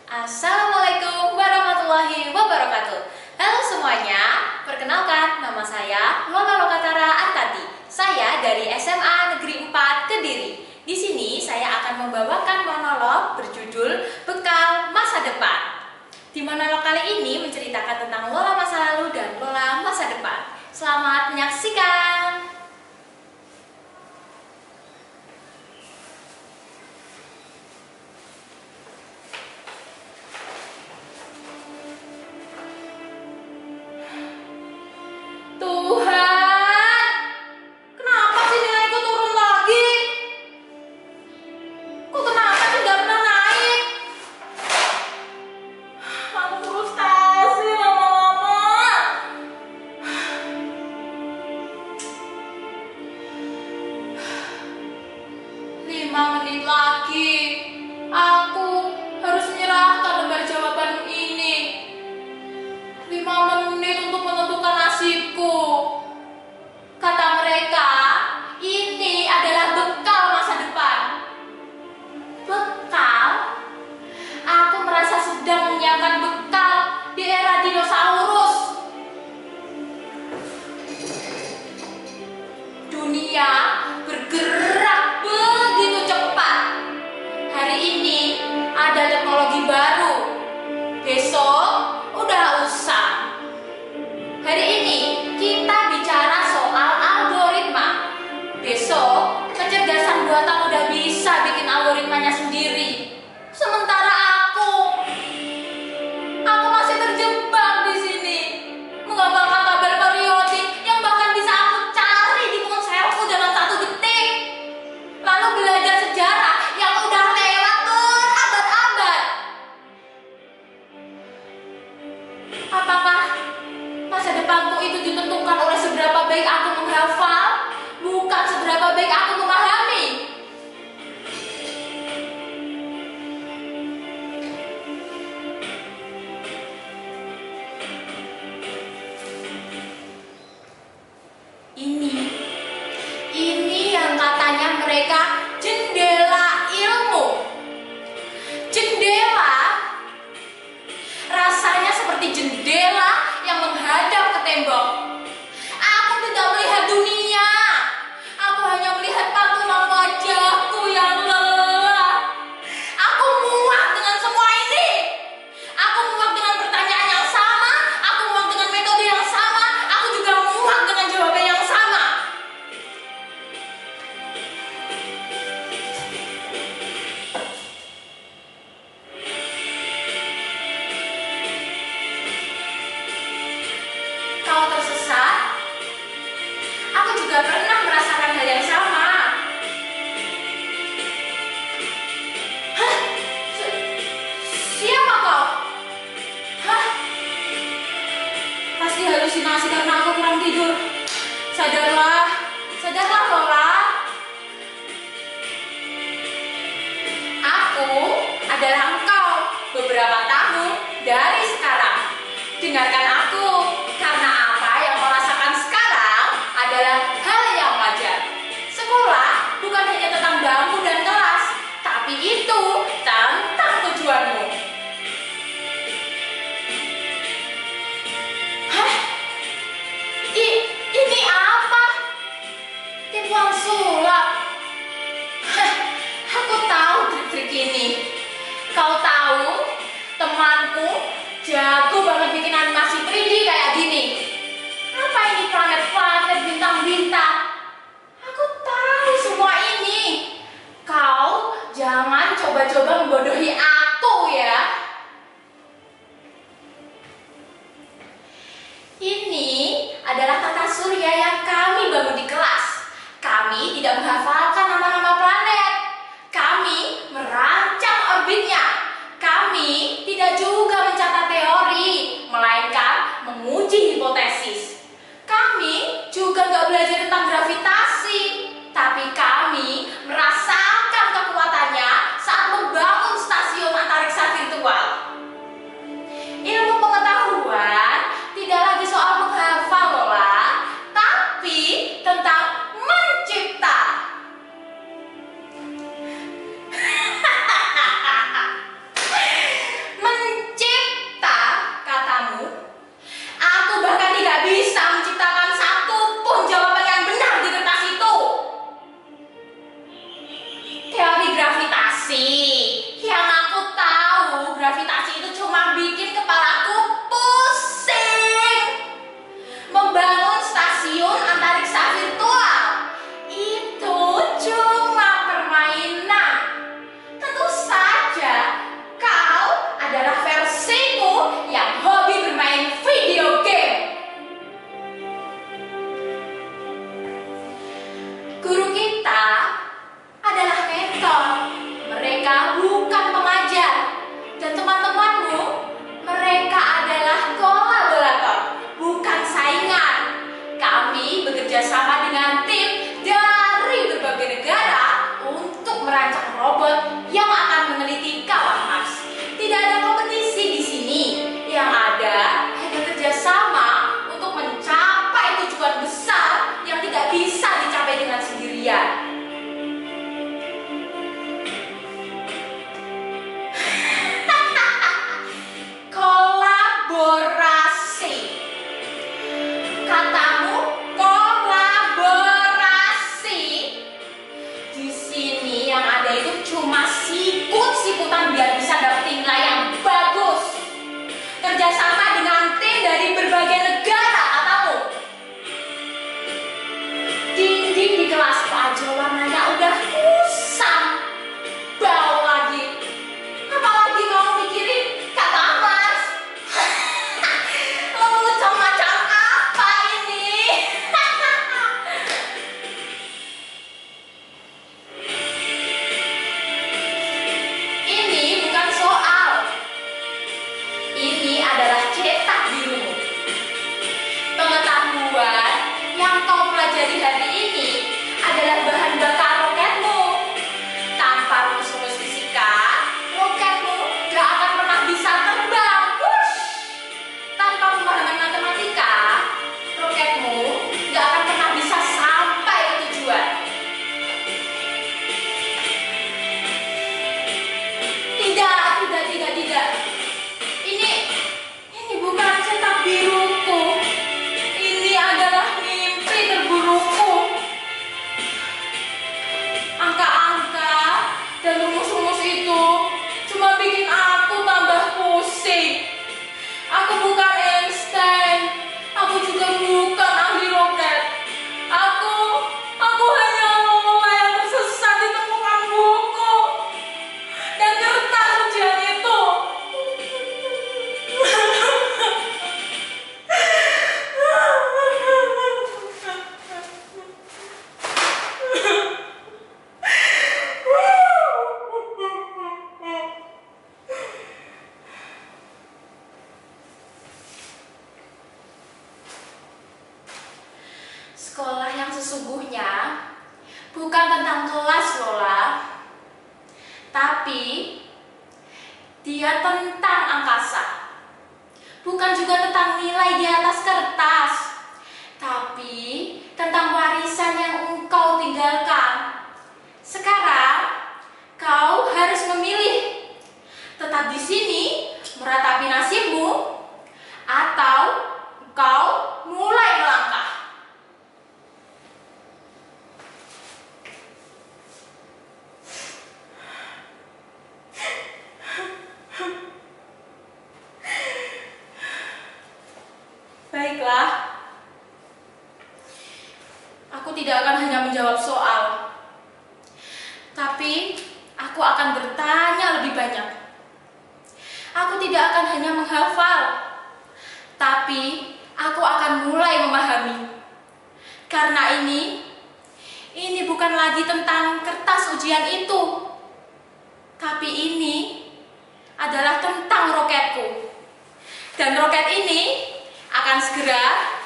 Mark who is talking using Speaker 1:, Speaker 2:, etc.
Speaker 1: Assalamualaikum warahmatullahi wabarakatuh. Halo semuanya, perkenalkan nama saya Lola Lokatara Artati. Saya dari SMA Negeri 4 Kediri. Di sini saya akan membawakan monolog berjudul Bekal Masa Depan. Di monolog kali ini menceritakan tentang Lola masa lalu dan Lola masa depan. Selamat menyaksikan. Menit lagi, aku harus menyerahkan lembar jawaban ini. 5 menit untuk menentukan nasibku. Kata mereka, ini adalah bekal masa depan. Bekal? Aku merasa sedang menyiapkan bekal di era dinosaurus. Dunia bergerak begitu cepat. Hari ini ada teknologi baru, besok udah usang. Hari ini kita bicara soal algoritma, besok kecerdasan buatan udah bisa bikin algoritmanya sendiri. Sementara aku masih terjebak di sini, mengembangkan tabel periodik yang bahkan bisa aku cari di ponselku dalam 1 detik. Lalu belajar sejarah yang udah lewat berabad-abad. Apakah masa depanku itu ditentukan oleh seberapa baik aku menghafal, bukan seberapa baik aku memahami? Ini yang katanya mereka jendela ilmu. Jendela rasanya seperti jendela yang menghadap ke tembok. Aku tidak melihat dunia. Aku hanya melihat patungan wajahku yang lelah. Aku muak dengan semua ini. Aku muak dengan pertanyaan yang sama. Aku muak dengan metode yang sama. Aku juga muak dengan jawaban yang sama. Kau tersesat? Aku juga pernah merasakan hal yang sama. Hah? Siapa kau? Hah? Pasti halusinasi karena aku kurang tidur. Sadarlah Lola. Aku adalah engkau beberapa tahun dari sekarang. Dengarkan aku, karena apa yang kau rasakan sekarang adalah hal yang wajar. Sekolah bukan hanya tentang bangku dan kelas, tapi itu tentang tujuanmu. Hah? Ini apa? Tipuan sulap. Hah, aku tahu trik-trik ini. Kau tahu, temanku jago banget bikin animasi 3D kayak gini. Apa ini planet-planet, bintang-bintang? Aku tahu semua ini. Kau jangan coba-coba membodohi aku ya. Ini adalah tata surya yang kami bangun di kelas. Kami tidak menghafalkan nama-nama planet. Kami merancang orbitnya. Kami tidak juga mencatat teori, melainkan menguji hipotesis. Kami juga nggak belajar tentang gravitasi, tapi kami merasakan kekuatannya saat membangun terjadi hari ini adalah bahan bakar roketmu. Tanpa rumus-rumus fisika, roketmu gak akan pernah bisa terbang. Wush! Tanpa pemahaman matematika, roketmu gak akan pernah bisa sampai ke tujuan. Tidak. Ini bukan cetak biruku. Ini adalah mimpi terburukku. Angka-angka dan rumus-rumus itu cuma bikin aku tambah pusing. Aku bukan Einstein. Aku juga bukan ahli roket. Aku hanya lomba yang tersesat di tumpukan buku dan kertas ujian itu. Sekolah yang sesungguhnya bukan tentang kelas, Lola, tapi dia tentang angkasa. Bukan juga tentang nilai di atas kertas, tapi tentang warisan yang engkau tinggalkan. Sekarang kau harus memilih, tetap di sini meratapi nasibmu, atau kau mulai melangkah. Baiklah, aku tidak akan hanya menjawab soal, tapi aku akan bertanya lebih banyak. Aku tidak akan hanya menghafal, tapi aku akan mulai memahami. Karena ini bukan lagi tentang kertas ujian itu, tapi ini adalah tentang roketku. Dan roket ini akan segera